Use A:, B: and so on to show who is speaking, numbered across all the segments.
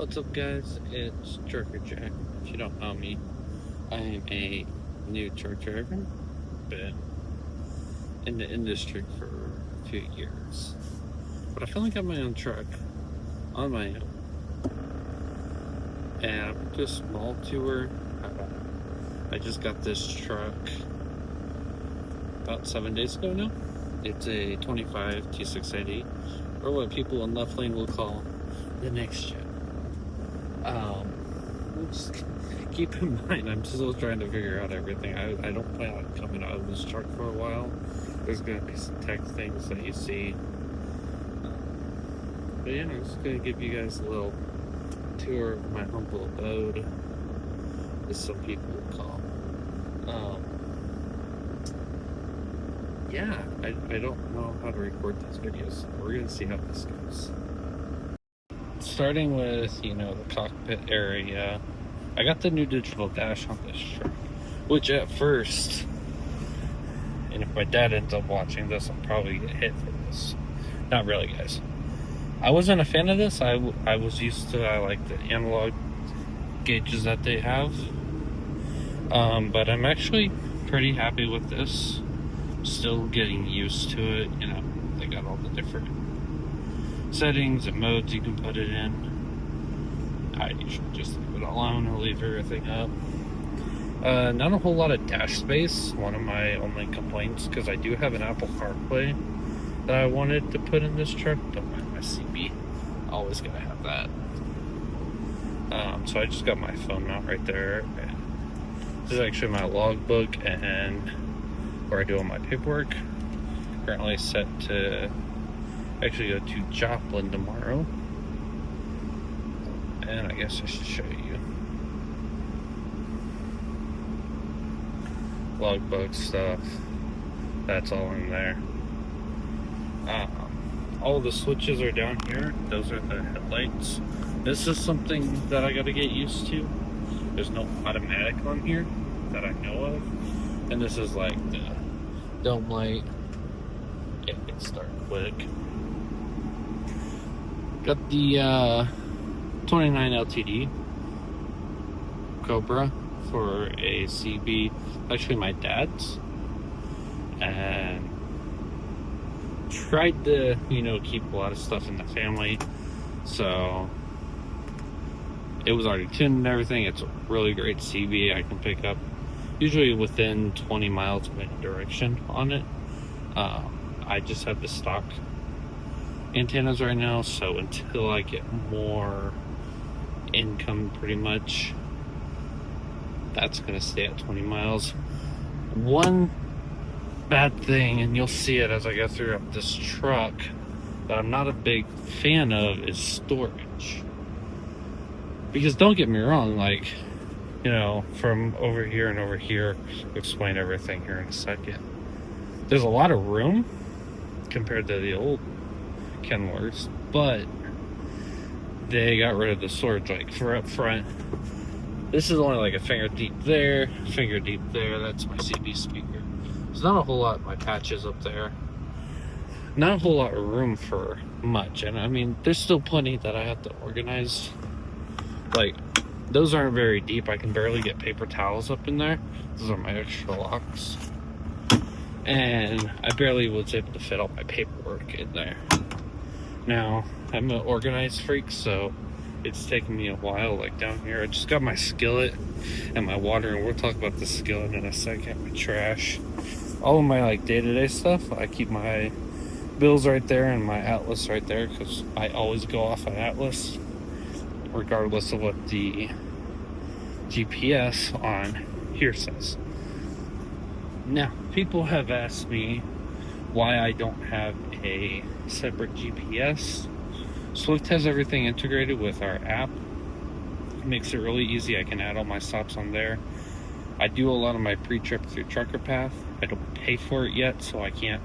A: What's up, guys? It's Trucker Jack. If you don't know me, I am a new truck driver. Been in the industry for a few years, but I finally got my own truck on my own, and I went to a small tour. I just got this truck about 7 days ago now. It's a 25 T680, or what people in Left Lane will call the next gen. Just keep in mind, I'm still trying to figure out everything. I don't plan on coming out of this truck for a while. There's gonna be some tech things that you see. But yeah, I'm just gonna give you guys a little tour of my humble abode, as some people would call. Yeah, I don't know how to record these videos, so we're gonna see how this goes. Starting with, the cockpit area, I got the new digital dash on this truck, which at first, and if my dad ends up watching this, I'll probably get hit for this. Not really, guys. I wasn't a fan of this. I was used to, I like the analog gauges that they have. But I'm actually pretty happy with this. Still getting used to it. They got all the different settings and modes you can put it in. I usually just leave it alone or leave everything up. Not a whole lot of dash space. One of my only complaints, because I do have an Apple CarPlay that I wanted to put in this truck. Don't mind my CB. Always gotta have that. So I just got my phone mount right there. This is actually my logbook and where I do all my paperwork. Currently set to actually go to Joplin tomorrow. And I guess I should show you. Logbook stuff. That's all in there. All the switches are down here. Those are the headlights. This is something that I gotta get used to. There's no automatic on here that I know of. And this is like the dome light. It can start quick. Got the 29 LTD Cobra for a CB, actually my dad's, and tried to, keep a lot of stuff in the family, so it was already tuned and everything. It's a really great CB. I can pick up usually within 20 miles of any direction on it. I just have the stock antennas right now, so until I get more income, pretty much, that's gonna stay at 20 miles. One bad thing, and you'll see it as I go through this truck, that I'm not a big fan of is storage. Because don't get me wrong, from over here and over here, I'll explain everything here in a second. There's a lot of room compared to the old Kenworths, but they got rid of the storage, for up front. This is only like a finger deep there, finger deep there. That's my CB speaker. There's not a whole lot of my patches up there. Not a whole lot of room for much. And I mean, there's still plenty that I have to organize. Those aren't very deep. I can barely get paper towels up in there. Those are my extra locks. And I barely was able to fit all my paperwork in there. Now, I'm an organized freak, so it's taken me a while. Down here, I just got my skillet and my water, and we'll talk about the skillet in a second. My trash, all of my day-to-day stuff. I keep my bills right there and my atlas right there, because I always go off an atlas regardless of what the GPS on here says. Now, people have asked me why I don't have a separate GPS. Swift has everything integrated with our app. It makes it really easy. I can add all my stops on there. I do a lot of my pre-trip through Trucker Path. I don't pay for it yet, so I can't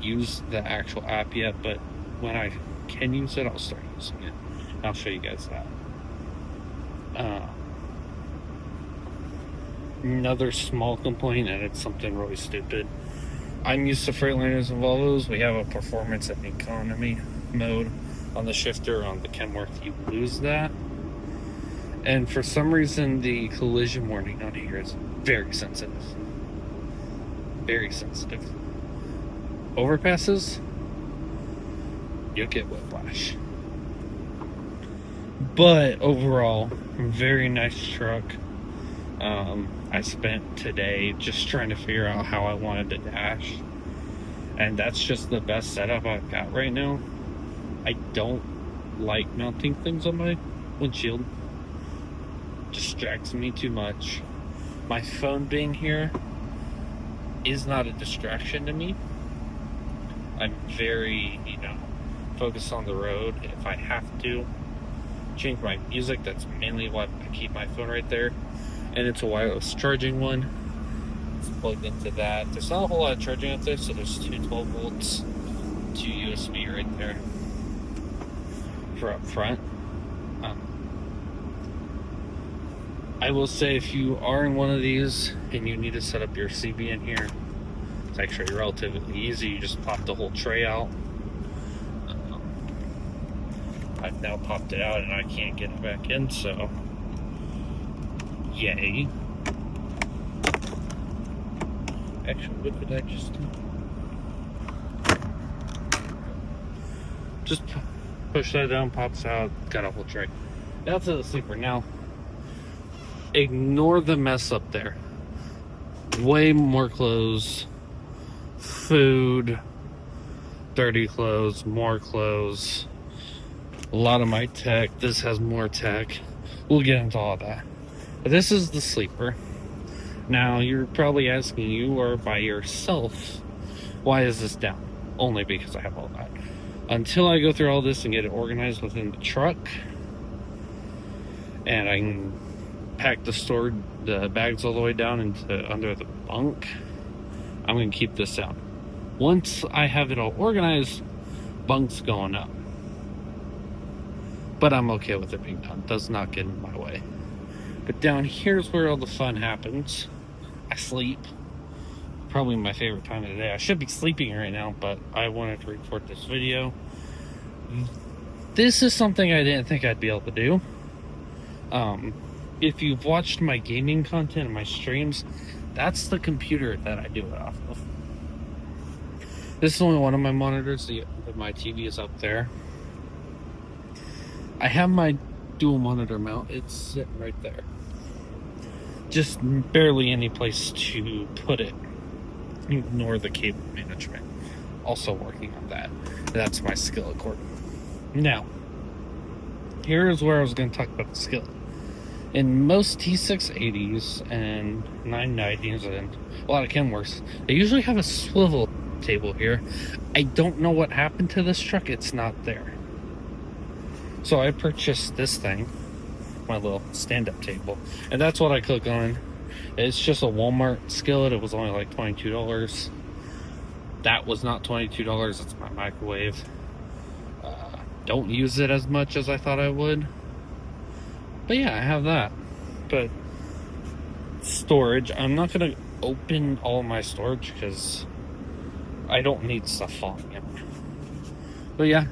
A: use the actual app yet, but when I can use it, I'll start using it. I'll show you guys that. Another small complaint, and it's something really stupid. I'm used to Freightliners and Volvos. We have a performance and economy mode on the shifter. On the Kenworth, you lose that. And for some reason, the collision warning on here is very sensitive. Very sensitive. Overpasses, you'll get whiplash. But overall, very nice truck. I spent today just trying to figure out how I wanted to dash. And that's just the best setup I've got right now. I don't like mounting things on my windshield. Distracts me too much. My phone being here is not a distraction to me. I'm very, focused on the road. If I have to change my music, that's mainly why I keep my phone right there. And it's a wireless charging one. It's plugged into that. There's not a whole lot of charging up there, so there's two 12 volts, two USB right there for up front. I will say, if you are in one of these and you need to set up your CB in here, it's actually relatively easy. You just pop the whole tray out. I've now popped it out and I can't get it back in, so yay. Actually, what did I just do? Just push that down, pops out, got a whole tray. Now to the sleeper. Now, ignore the mess up there. Way more clothes, food, dirty clothes, more clothes, a lot of my tech. This has more tech. We'll get into all that. But this is the sleeper. Now, you're probably asking, you are by yourself, why is this down? Only because I have all that. Until I go through all this and get it organized within the truck, and I can pack the bags all the way down into under the bunk, I'm going to keep this out. Once I have it all organized, bunk's going up. But I'm okay with it being done. It does not get in my way. But down here's where all the fun happens. I sleep. Probably my favorite time of the day. I should be sleeping right now, but I wanted to record this video. This is something I didn't think I'd be able to do. If you've watched my gaming content and my streams, that's the computer that I do it off of. This is only one of my monitors. My TV is up there. I have my dual monitor mount. It's sitting right there. Just barely any place to put it. Ignore the cable management. Also working on that. That's my skillet cord. Now, here's where I was going to talk about the skillet. In most T680s and 990s and a lot of Kenworths, they usually have a swivel table here. I don't know what happened to this truck. It's not there. So I purchased this thing, my little stand-up table, and that's what I cook on. It's just a Walmart skillet. It was only like $22. That was not $22. It's my microwave. Don't use it as much as I thought I would. But yeah, I have that. But storage, I'm not going to open all my storage because I don't need stuff falling in. But yeah,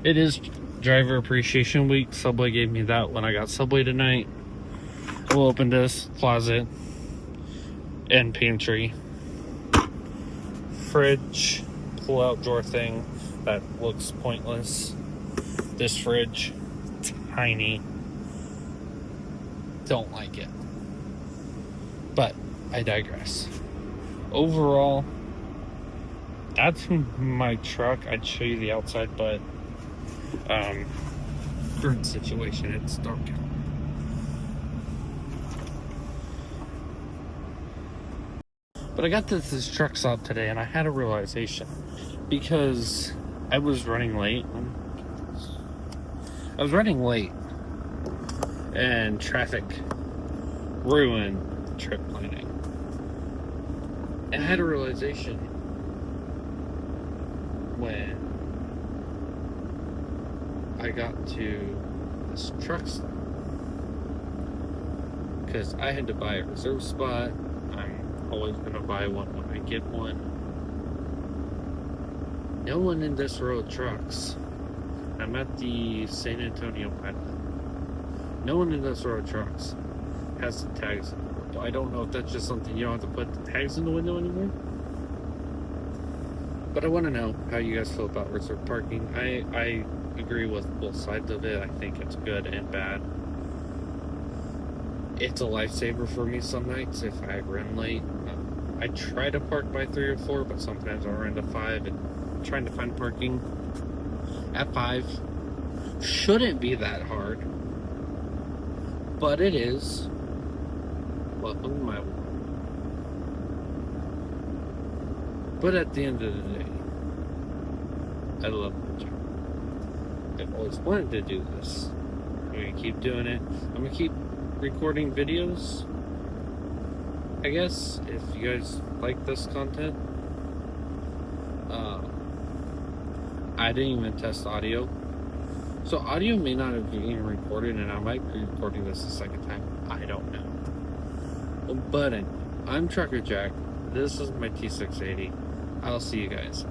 A: it is Driver Appreciation Week. Subway gave me that when I got Subway tonight. We'll open this closet and pantry. Fridge, pull-out drawer thing that looks pointless. This fridge, tiny. Don't like it. But I digress. Overall, that's my truck. I'd show you the outside, but current situation, it's dark out. But I got this truck stop today and I had a realization because I was running late. And traffic ruined trip planning. And I had a realization when I got to this truck stop, because I had to buy a reserve spot. I'm always going to buy one when I get one. No one in this row of trucks. I'm at the San Antonio Pilot. No one in those road trucks has the tags. I don't know if that's just something you don't have to put the tags in the window anymore. But I want to know how you guys feel about reserved parking. I agree with both sides of it. I think it's good and bad. It's a lifesaver for me some nights if I run late. I try to park by 3 or 4, but sometimes I'll run to 5, and trying to find parking at 5 shouldn't be that hard. But it is. Welcome to my world. But at the end of the day, I love my job. I've always wanted to do this. I'm going to keep doing it. I'm going to keep recording videos. I guess if you guys like this content. I didn't even test audio. So audio may not have been recorded, and I might be recording this a second time. I don't know. But anyway, I'm Trucker Jack. This is my T680. I'll see you guys